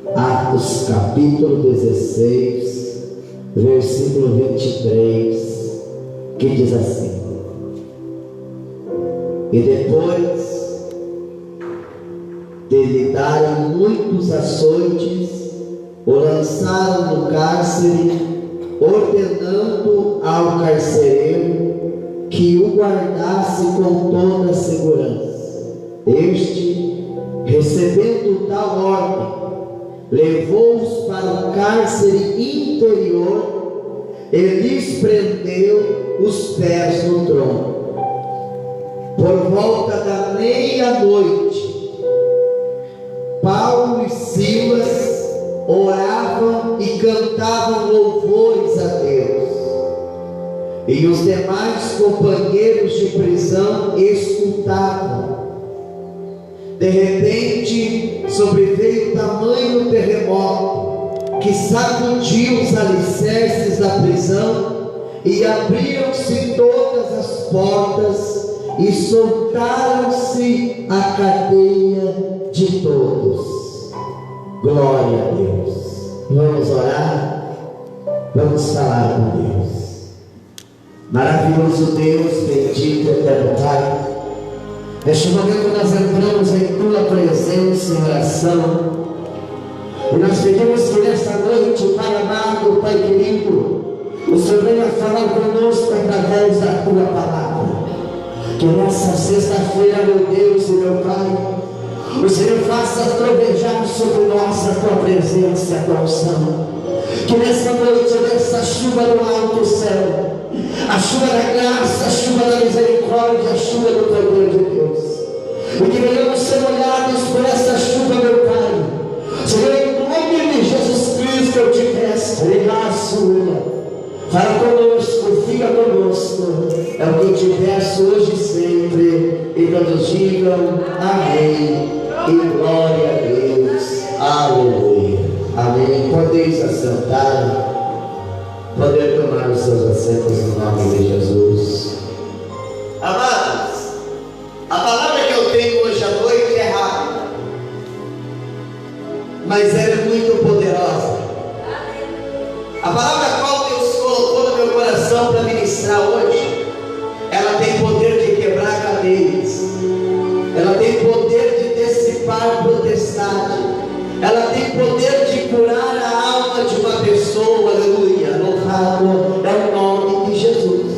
Atos capítulo 16, versículo 23, que diz assim: e depois de lhe darem muitos açoites, o lançaram no cárcere, ordenando ao carcereiro que o guardasse com toda a segurança. Este, recebendo tal ordem, levou-os para o cárcere interior e lhes prendeu os pés no tronco. Por volta da meia-noite, Paulo e Silas oravam e cantavam louvores a Deus, e os demais companheiros de prisão escutavam. De repente sobreveio tamanho terremoto que sacudiu os alicerces da prisão, e abriram-se todas as portas e soltaram-se a cadeia de todos. Glória a Deus. Vamos orar? Vamos falar com Deus. Maravilhoso Deus, bendito eterno Pai, neste momento nós entramos em Tua presença em oração, e nós pedimos que nesta noite, Pai amado, Pai querido, o Senhor venha falar conosco através da Tua palavra. Que nessa sexta-feira, meu Deus e meu Pai, o Senhor faça trovejar sobre nós a Tua presença e a Tua unção. Que nessa noite, nessa chuva do alto céu, a chuva da graça, a chuva da misericórdia, a chuva do poder de Deus, e que venhamos ser molhados por essa chuva, meu Pai. Senhor, em nome de Jesus Cristo, eu te peço, fala conosco, fica conosco, é o que eu te peço hoje e sempre, e todos digam amém, e glória a Deus, aleluia, amém. Podeis assentar, poder tomar os seus assentos no nome de Jesus. Amados, a palavra que eu tenho hoje à noite é rápida, mas ela é muito poderosa. A palavra a qual Deus colocou no meu coração para ministrar hoje, ela tem poder de quebrar cadeias, ela tem poder de dissipar potestade, ela tem poder de curar a alma de uma pessoa, aleluia, louvado é o nome de Jesus.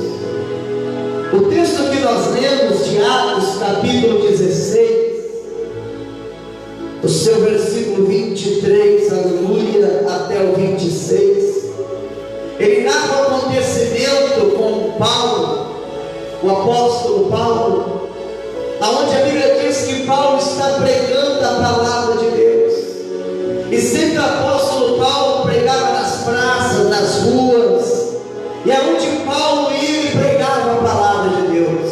O texto que nós lemos de Atos capítulo 16, o seu versículo 23, aleluia, até o 26, ele narra o acontecimento com Paulo, o apóstolo Paulo, aonde a Bíblia diz que Paulo está pregando a palavra de Deus, e sempre o apóstolo Paulo pregava nas praças, nas ruas, e aonde Paulo ia, ele pregava a palavra de Deus,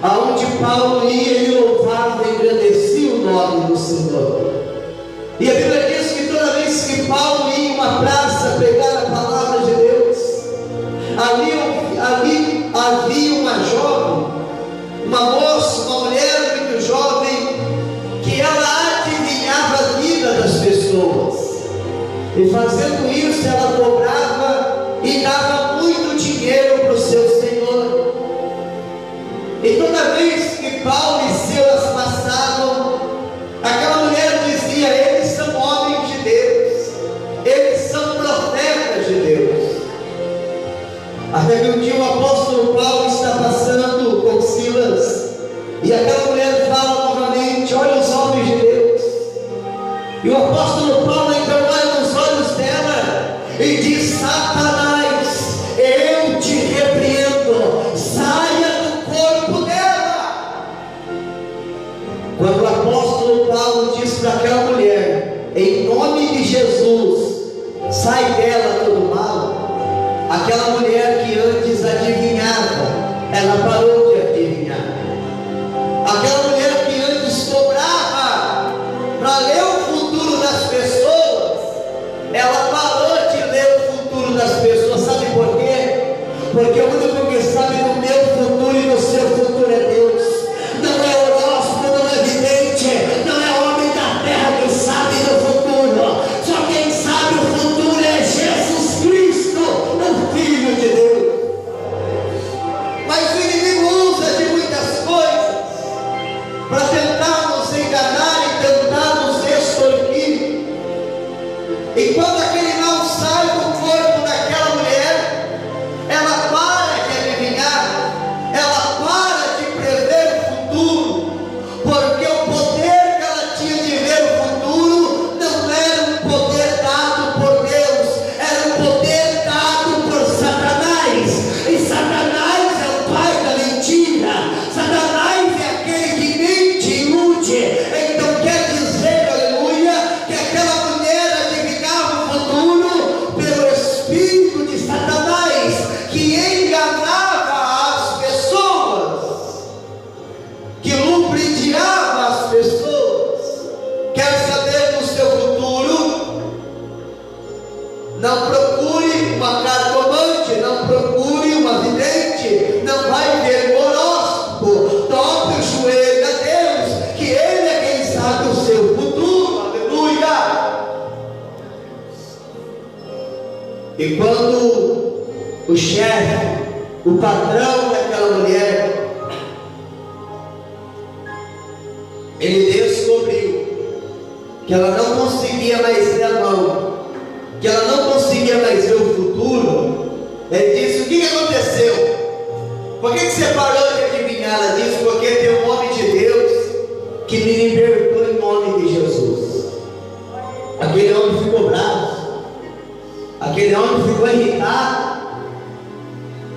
aonde Paulo ia, ele louvava e engrandecia o nome do Senhor. E a Bíblia diz que toda vez que Paulo ia em uma praça pregar a palavra de Deus, ali havia uma jovem, uma moça, uma mulher muito jovem, que ela adivinhava a vida das pessoas, e fazendo isso ela cobrava e dava muito dinheiro para o seu Senhor. E toda vez que Paulo e Silas passavam, aquela mulher dizia: eles são homens de Deus, eles são profetas de Deus. Até que um dia o apóstolo Paulo está passando com Silas, e aquela mulher fala novamente: olha os homens de Deus. E o apóstolo Paulo então olha nos olhos dela e diz: Satanás, eu te repreendo, saia do corpo dela. Quando o apóstolo Paulo diz para aquela mulher: em nome de Jesus, sai dela todo mal, aquela mulher que antes adivinhava, ela parou de adivinhar. Aquela mulher que antes cobrava para ler o futuro das pessoas, ela parou de ler o futuro das pessoas. Sabe por quê? Porque o único que sabe do meu futuro e do seu futuro é Deus. Não é horóscopo, não é vidente, não é homem da terra que sabe do futuro. E quando o chefe, o patrão daquela mulher, ele descobriu que ela não conseguia mais ver a mão, que ela não conseguia mais ver o futuro, ele disse: o que aconteceu? Por que você parou de adivinhar? Ela disse: porque tem um homem de Deus que me libertou em nome de Jesus. Aquele homem ficou bravo, aquele homem ficou irritado.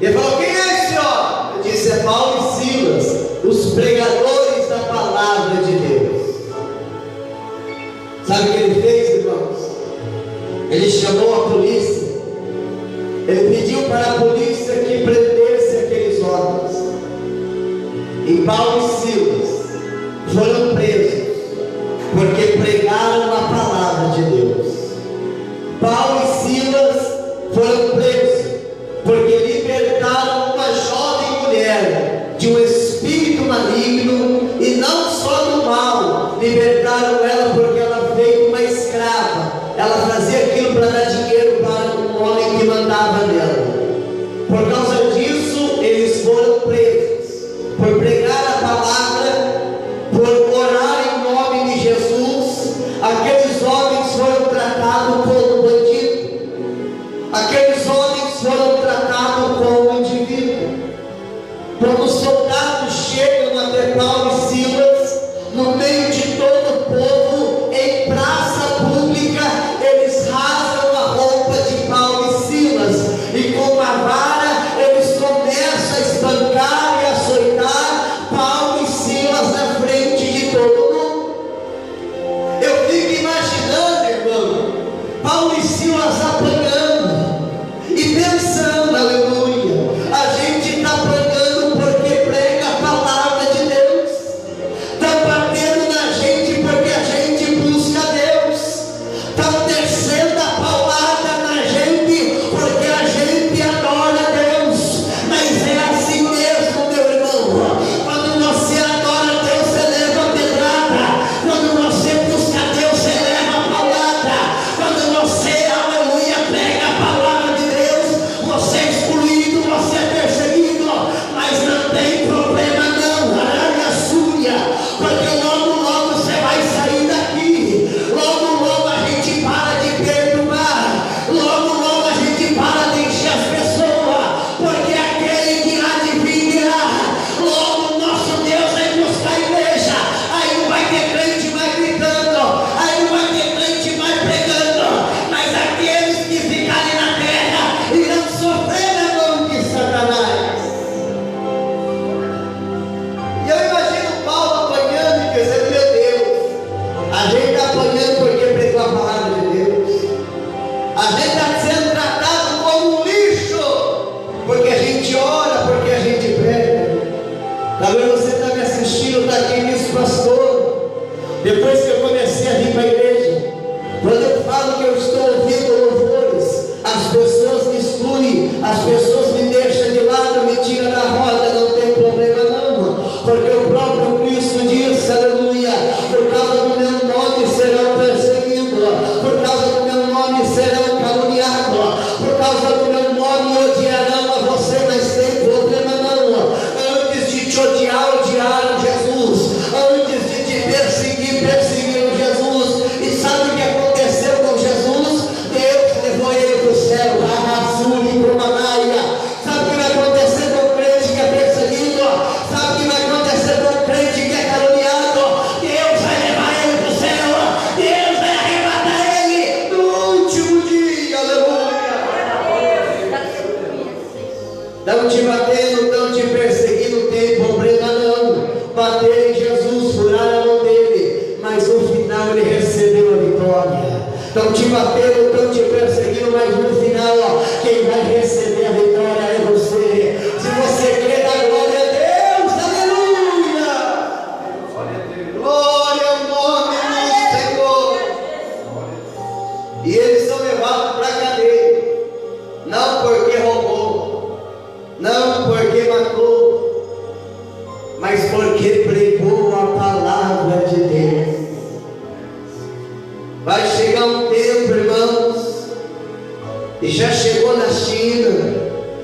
Ele falou: quem é esse homem? Eu disse: é Paulo e Silas, os pregadores da palavra de Deus. Sabe o que ele fez, irmãos? Ele chamou a polícia, ele pediu para a polícia que prendesse aqueles homens. E Paulo e Silas foram presos porque pregaram a palavra de Deus. Paulo e Silas foram presos porque libertaram uma jovem mulher de um espírito maligno, e não só do mal, libertaram ela porque ela veio uma escrava. Ela fazia aquilo para dar dinheiro para um homem que mandava nela. Por causa disso, eles foram presos por pregar a palavra, por orar em nome de Jesus. Aqueles homens foram tratados como bandido, aqueles homens foram tratados como indivíduo. Quando os soldados chegam até Paulo e Silas, no meio de todo o povo, em praça pública, eles rasgam a roupa de Paulo e Silas, e com uma vara eles começam a espancar e açoitar Paulo e Silas na frente de todo mundo. Eu fico imaginando, irmão, Paulo e Silas apanhando e pensando: aleluia, a gente está apanhando porque prega a palavra de Deus, está batendo na gente porque a gente busca Deus, está descendo a paulada na gente porque a gente adora Deus. Mas é assim mesmo, meu irmão. Quando você adora Deus, você leva a pedrada. Quando você busca Deus, você leva a paulada. Quando você, aleluia, prega a palavra de Deus, você é excluído, você é perseguido. Mas não tem problema não, aralha súria, porque logo logo você vai sair daqui. Logo logo a gente para de perturbar, logo logo a gente para de encher as pessoas, porque aquele que há de vir virá. Logo nosso Deus vai buscar a igreja. Aí não vai ter crente mais gritando, aí não vai ter crente mais pregando, mas aqueles que ficarem na terra irão sofrer na mão de Satanás. E eu imagino Paulo apanhando e dizendo: meu Deus, a gente está apanhando porque pregou a palavra de Deus, a gente está sendo tratado como um lixo porque a gente ora, porque a gente prega. Talvez você está me assistindo, está aqui nisso, pastor. Depois que eu comecei a vir para a igreja, quando eu falo que eu estou ouvindo louvores, as pessoas me excluem, as pessoas me deixam de lado, me tiram da roda. Não tem problema não, porque o próprio Cristo disse, aleluia: por causa do meu nome serão perseguidos, por causa do meu nome serão caluniados, por causa do meu nome odiarão a você. Mas tem problema não. Antes de te odiar, odiaram Jesus. Antes de te perseguir, perseguiram Jesus. E sabe o que aconteceu com Jesus? Deus levou ele para o céu, Ramasuri, Brumanaia. Sabe o que vai acontecer com o crente que é perseguido? Sabe o que vai acontecer com o crente que é caluniado? Deus vai levar ele para o céu, Deus vai arrebatar ele no último dia, aleluia. Estão te batendo, estão te perseguindo, tem problema não. Bater em Jesus, furar a mão dele, mas no final ele recebeu a vitória. Estão te batendo, estão te perseguindo, mas no final, quem vai receber a vitória é você. Se você crê na glória a Deus, aleluia! Glória ao nome do Senhor. E eles são levados para a cadeia, não porque roubou, não porque matou, mas porque pregou a palavra de Deus. Vai chegar um tempo, irmãos, E já chegou na China,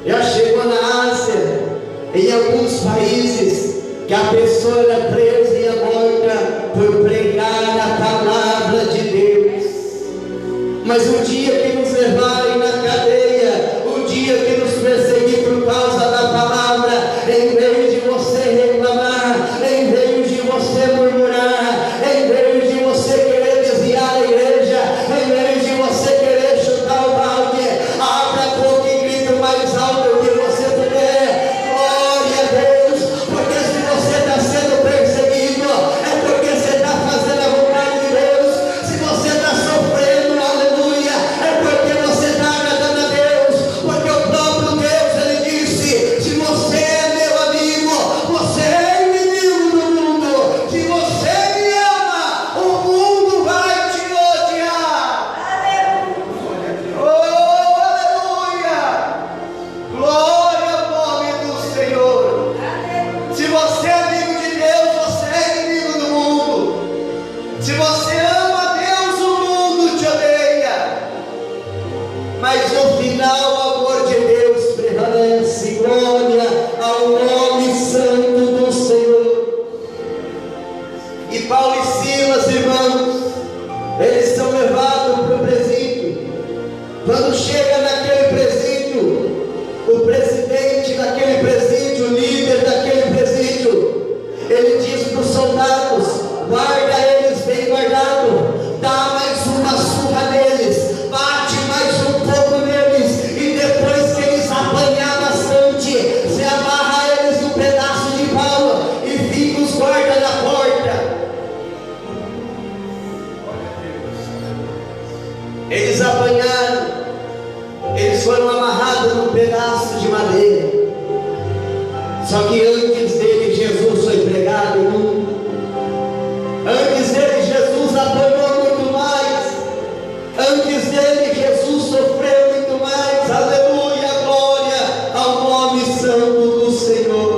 já chegou na Ásia, em alguns países, que a pessoa era presa e morta por pregar a palavra de Deus. Mas o dia que nos levarem na cadeia, o dia que nos perseguir por causa da palavra, em vez de você reclamar, em vez de você murmurar, em vez de você querer desviar a igreja, em vez de você querer chutar o balde, abra a boca e grita o mais alto que você puder. Glória a Deus, porque se você está sendo perseguido, é porque você está fazendo a vontade de Deus. Se você está sofrendo, aleluia, é porque você está agradando a Deus, porque o próprio Deus, ele disse: se você é meu amigo, você é inimigo do mundo. Se você me ama, o mundo vai te odiar. Oh, aleluia! Glória ao nome do Senhor. Se você é amigo de Deus, você é inimigo do mundo. Se você ama a Deus, o mundo te odeia. Mas no final o amor de Deus prevalece. Glória ao nome santo do Senhor. E Paulo e Silas, irmãos, eles são levados para o presídio. Quando chega naquele presídio, o presidente daquele presídio, o líder daquele presídio, ele diz para os soldados: guarda eles bem guardado, dá mais uma surra neles, bate mais um pouco neles, e depois que eles apanhar bastante, você amarra eles num pedaço de pau e fica os guardas na porta. Eles apanharam, eles foram amarrados num pedaço de madeira. Só que antes dele, Jesus foi pregado em mundo. Antes dele, Jesus apanhou muito mais. Antes dele, Jesus sofreu muito mais. Aleluia, glória ao nome santo do Senhor.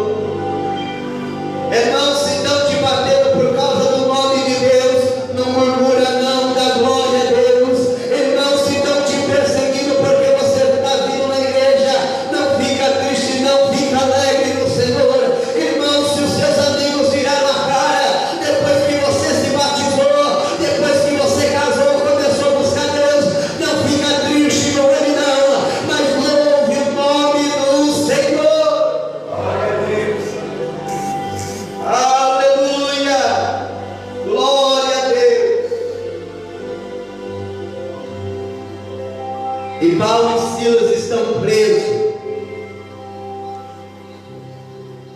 Irmãos, se estão te batendo por causa do nome de Deus, não murmura não, dá glória a Deus. Irmãos, se estão te perseguindo porque você está vindo na igreja, não fica triste, não fica alegre no Senhor. Irmãos, se os seus amigos viraram a cara depois que você se batizou, depois que você casou, começou a buscar Deus, não fica triste com ele não, mas louve o nome do Senhor. Glória a Deus. Aleluia, glória a Deus. E Paulo e Silas estão presos,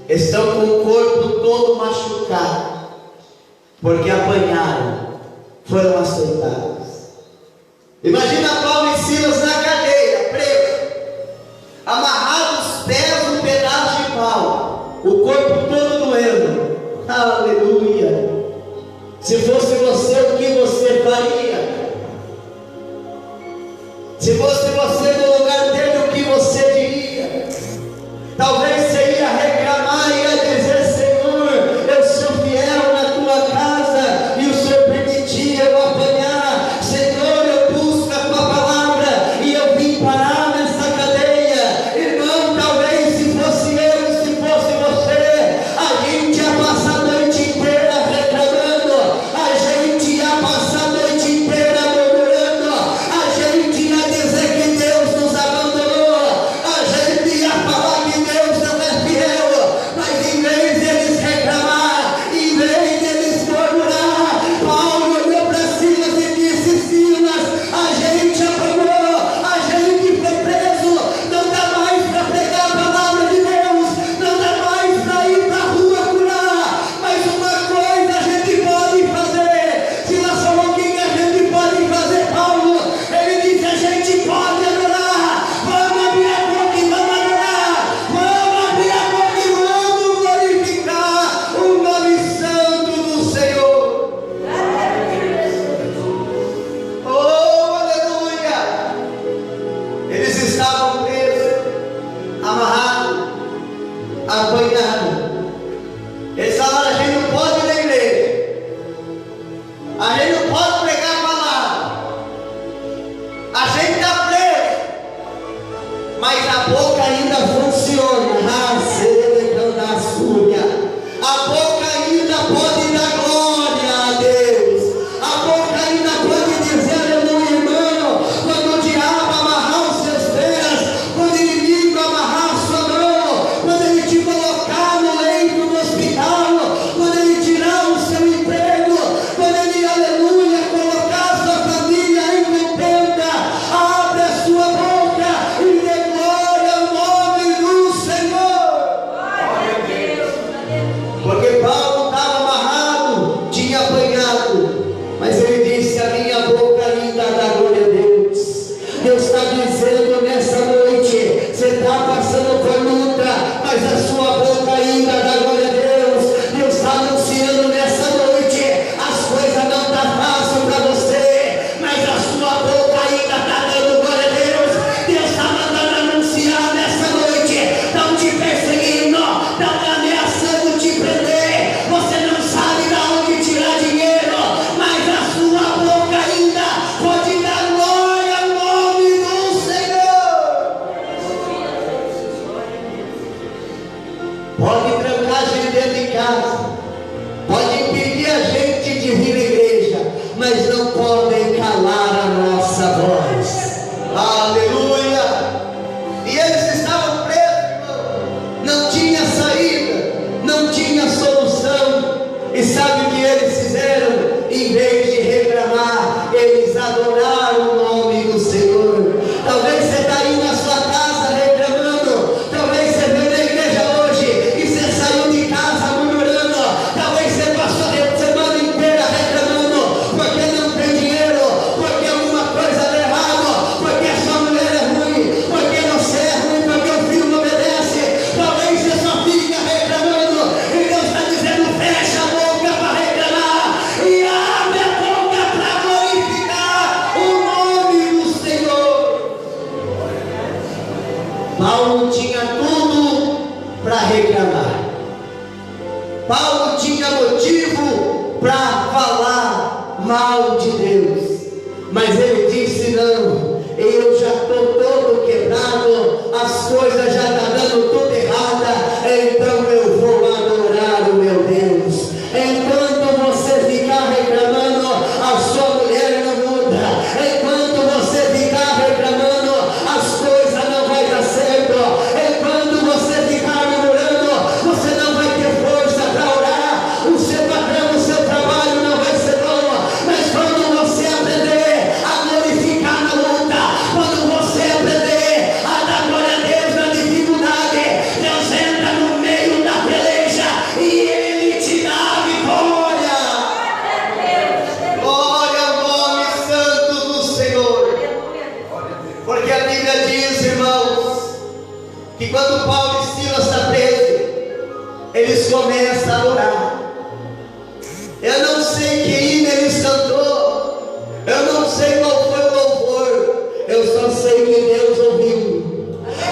estão com o corpo todo machucado, porque apanharam, foram açoitados. Imagina Paulo e Silas na cadeia, preso, amarrados os pés num pedaço de pau, o corpo todo doendo. Aleluia! Se fosse você, o que você faria? Se fosse você no lugar dele, o que você diria? Talvez você ia reclamar e ia dizer: Senhor, eu sou fiel na tua casa e o Senhor permitia eu apanhar. Senhor, eu busco a tua palavra e eu vim parar nessa cadeia. Irmão, talvez se fosse eu e se fosse você, a gente ia passar a noite inteira reclamando, a gente ia passar a noite inteira murmurando, a gente ia dizer que Deus nos a boca ainda funciona. A boca ainda pode dar glória a Deus. A boca ainda pode dizer aleluia, irmão. Quando o diabo amarrar os seus pés, quando o inimigo amarrar a sua mão, quando ele te colocar no leito do hospital, quando ele tirar o seu emprego, quando ele, aleluia, colocar a sua família em contenda, abre a sua boca e dê glória ao nome do Senhor. Porque Paulo estava amarrado, tinha apanhado, mas ele disse: a minha boca ainda dá glória a Deus. Deus está dizendo nessa noite: você está passando por luta, mas a sua boca ainda dá glória a Deus. Deus está anunciando nessa noite: as coisas não estão fáceis para você, mas a sua boca ainda está dando glória a Deus. Deus está mandando anunciar nessa noite: estão te perseguindo, estão ameaçando te prender, você não sabe de onde tirar dinheiro, mas a sua boca ainda pode dar glória ao nome do Senhor. Pode trancar a gente dentro de casa, pode impedir a gente de vir à igreja, mas não podem calar a nossa voz. Aleluia! E eles estavam presos, irmão. Não tinha saída, não tinha solução. E sabe o que eles fizeram? Em vez de reclamar, eles adoraram o nome do Senhor. Talvez você está aí na sua casa reclamando, talvez você veio na igreja hoje e você saiu de casa murmurando, talvez você passou a semana inteira reclamando porque não tem dinheiro, porque alguma coisa deu errado, porque a sua mulher é ruim, porque você é ruim, porque o filho não obedece. Talvez você só fica reclamando e Deus está dizendo: fecha a boca para reclamar e abre a boca para glorificar o nome do Senhor. Paulo tinha tudo para reclamar. Paulo tinha motivo para falar mal de Deus, mas ele disse: não, eu já estou todo quebrado, as coisas já estão dando tudo errada, então eu vou adorar o meu Deus. Enquanto você ficar reclamando, a sua mulher não muda. Enquanto você ficar reclamando, as coisas não vai dar certo. Enquanto você ficar murmurando, você não vai ter força para orar. O seu patrão, o seu trabalho não vai ser bom. Mas quando você aprender a glorificar na luta, quando você aprender a dar glória a Deus na dificuldade, Deus entra no meio da peleja e Ele te dá a vitória. Glória ao nome santo do Senhor. Porque a Bíblia diz, irmãos, que quando Paulo e Silas estão presos, eles começam a orar. Eu não sei que hino eles cantou, eu não sei qual foi o louvor, eu só sei que Deus ouviu.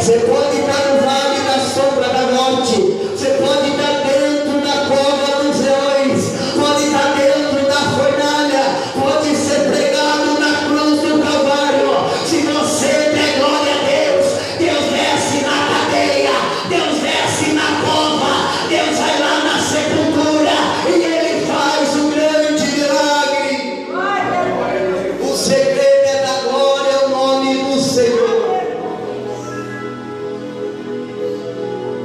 Você pode estar no vale da sombra da morte, você pode estar dentro da cova dos leões, pode estar dentro da fornalha, pode ser pregado na cruz do Calvário. Se você der glória a Deus, Deus desce na cadeia, Deus desce na cova, Deus vai lá na sepultura e Ele faz um grande milagre. O segredo é dar glória ao nome do Senhor.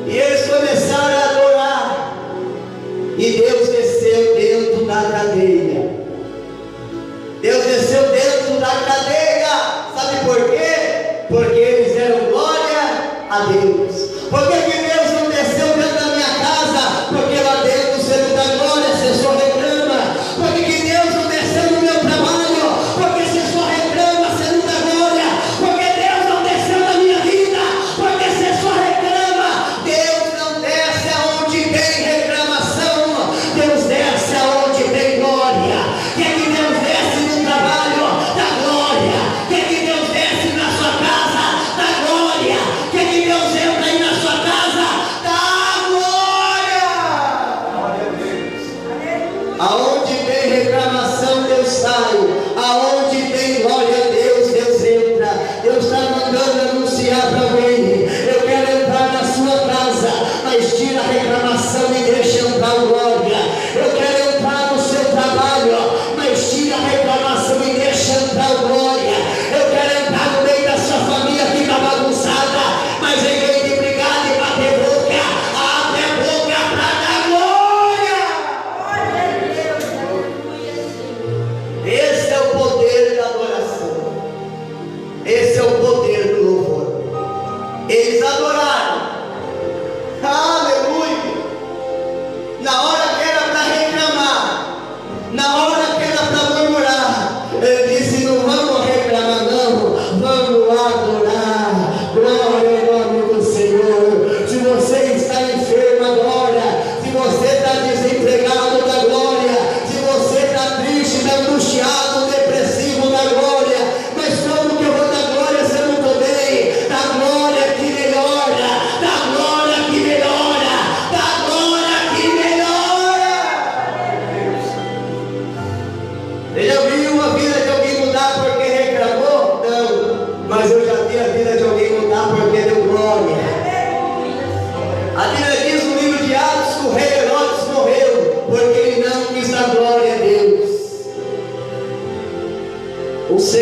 E eles começaram a adorar, e Deus desceu dentro da cadeia. Deus desceu dentro da cadeia. Sabe por quê? Porque eles deram glória a Deus. Por que que Deus não desceu dentro da minha casa? Porque lá dentro você não dá glória, você só reclama. Por que que Deus não desceu no meu trabalho? Porque você só reclama, você não dá glória. Porque Deus não desceu na minha vida? Porque você só reclama. Deus não desce aonde tem reclamação, Deus desce aonde tem glória. Quer que Deus desce no trabalho? Dá glória. Quer que Deus desce na sua casa? Dá glória. Quer que Deus entre aí na sua casa?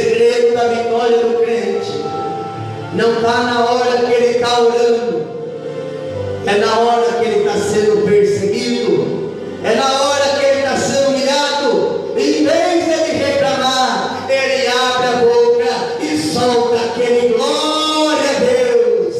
segredo da vitória do crente não está na hora que ele está orando, é na hora que ele está sendo perseguido, é na hora que ele está sendo humilhado. Em vez de ele reclamar, ele abre a boca e solta aquele glória a Deus.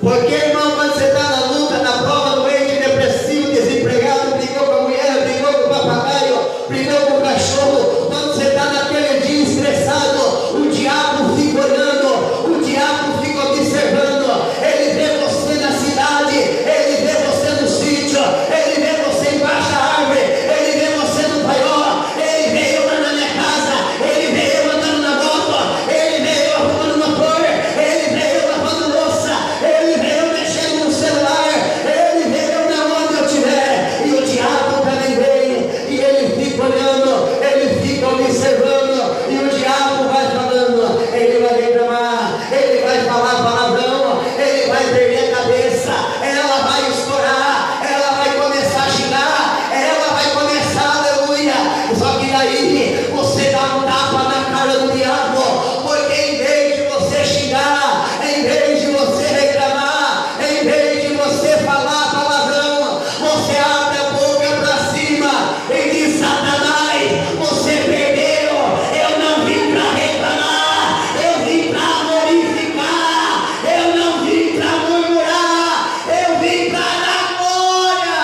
Porque, irmão, quando você está na luta, na prova, doente, depressivo, desempregado, brigou com a mulher, brigou com o papagaio, brigou com o cachorro, quando você está naquele dia estressado, o diabo fica olhando, o diabo fica observando, ele vê você na cidade, ele vê você no sítio, ele vê você embaixo da árvore, ele vê você no paiol, ele vê eu na minha casa, ele vê eu andando na moto, ele vê eu arrumando motor, ele vê eu lavando louça, ele vê eu mexendo no celular, ele vê eu na onde eu estiver, e o diabo também vem, e ele fica olhando, ele fica observando, e o diabo vai falando, ele vai reclamar, ele vai falar palavrão, ele vai perder a cabeça, ela vai estourar, ela vai começar a xingar, ela vai começar, aleluia. Só que daí você dá um tapa na cara do diabo, porque em vez de você xingar, em vez de você reclamar, em vez de você falar palavrão, você abre a boca para cima e diz: Satanás, você perdeu, eu não vim para reclamar, eu vim para glorificar, eu não vim para murmurar, eu vim para dar glória.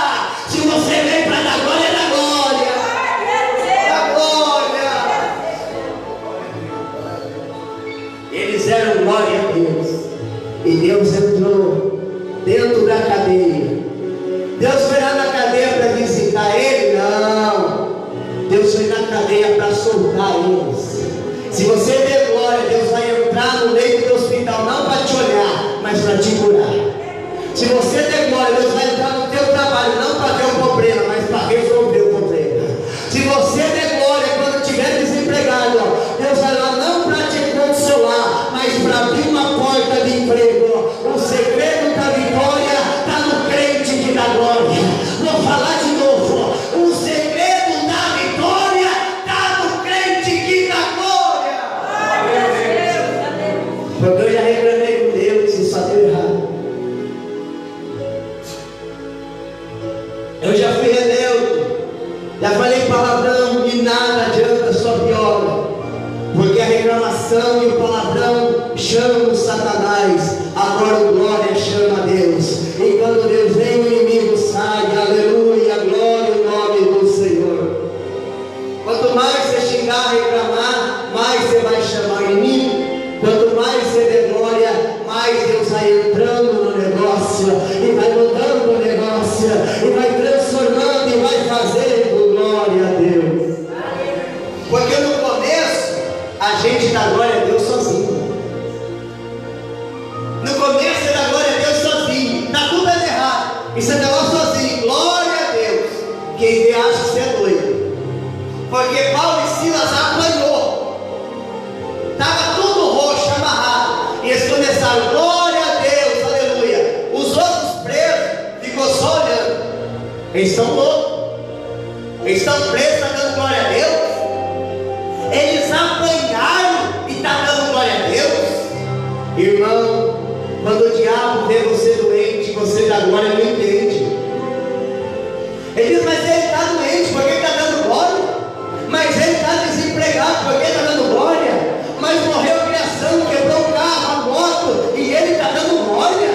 Se você vem para dar glória, dá glória, dá glória. Eles eram glória a Deus, e Deus entrou dentro da cadeia. Deus foi lá na cadeia para visitar ele? Não, Deus foi na cadeia para soltar eles. Se você der glória, Deus vai entrar no leito do hospital, não para te olhar, mas para te curar. Se você der glória, Deus vai entrar no teu trabalho, não para ver o problema, mas para resolver o problema. Se você der glória, quando estiver desempregado, Deus vai lá não para te consolar, mas para abrir uma porta de emprego. O segredo da vitória está no crente que dá glória. Vou falar de novo. O segredo da vitória está no crente que dá glória. Porque eu já reclamei com Deus e só deu errado. Eu já fui rebelde, já falei palavrão e nada adianta, só piora. Porque a reclamação e o palavrão chamam o Satanás, agora o glória chama a Deus. E quando Deus vem, o inimigo sai, aleluia, glória ao nome do Senhor. Quanto mais você xingar, reclamar, mais você vai chamar o inimigo. Quanto mais você der glória, mais Deus vai entrando no negócio, e vai mudando o negócio, e vai transformando, e vai fazendo glória a Deus. Porque no começo, a gente dá glória a Deus sozinho. No começo você dá glória a Deus sozinho, está tudo dando errado, e você está lá sozinho, glória a Deus. Quem vê acha que você é doido, porque Paulo e Silas apanhou, estava tudo roxo, amarrado, e eles começaram, glória a Deus, aleluia. Os outros presos ficou só olhando, eles estão loucos, eles estão presos, estão dando glória a Deus. Eles apanharam e estão dando glória a Deus. Irmão, quando o diabo vê você doente, você dá glória, não entende. Ele diz: mas ele está doente, por que está dando glória? Mas ele está desempregado, por que está dando glória? Mas morreu a criação, quebrou o carro, a moto, e ele está dando glória.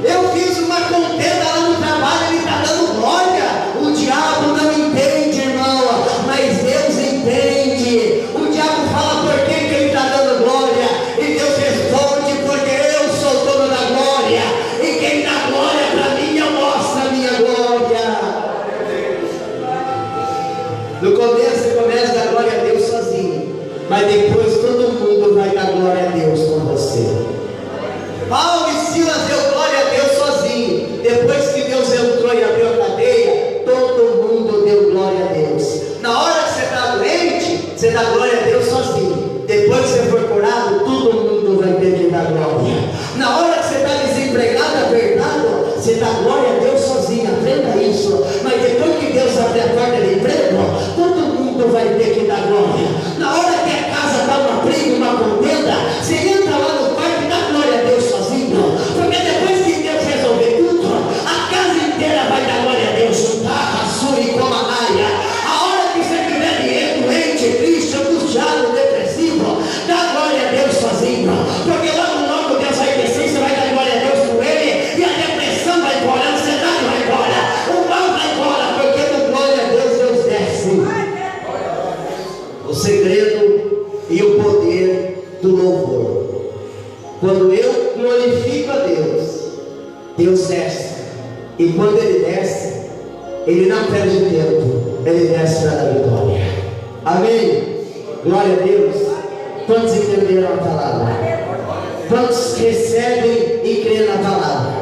Eu fiz uma contenda lá no trabalho, ele está dando glória. O diabo não entende, irmão, mas Deus entende. O diabo fala: por que ele está dando glória? E Deus responde: porque eu sou dono da glória, e quem dá glória para mim, eu mostro a minha glória. No começo você começa a dar glória a Deus sozinho, mas depois todo mundo vai dar glória a Deus com você. Paulo e Silas deu glória a Deus sozinho. Depois que Deus entrou e abriu a cadeia, todo mundo deu glória a Deus. Na hora que você está doente, você dá glória a Deus sozinho. Depois que você for curado, todo mundo vai ter que dar glória. Na hora que você está desempregado, apertado, você dá glória a Deus sozinho. Aprenda isso. Mas depois que Deus abrir a porta de emprego, todo mundo vai ter que dar glória. Quando eu glorifico a Deus, Deus desce. E quando Ele desce, Ele não perde tempo, Ele desce para a vitória. Amém? Glória a Deus. Quantos entenderam a palavra? Quantos recebem e creem na palavra?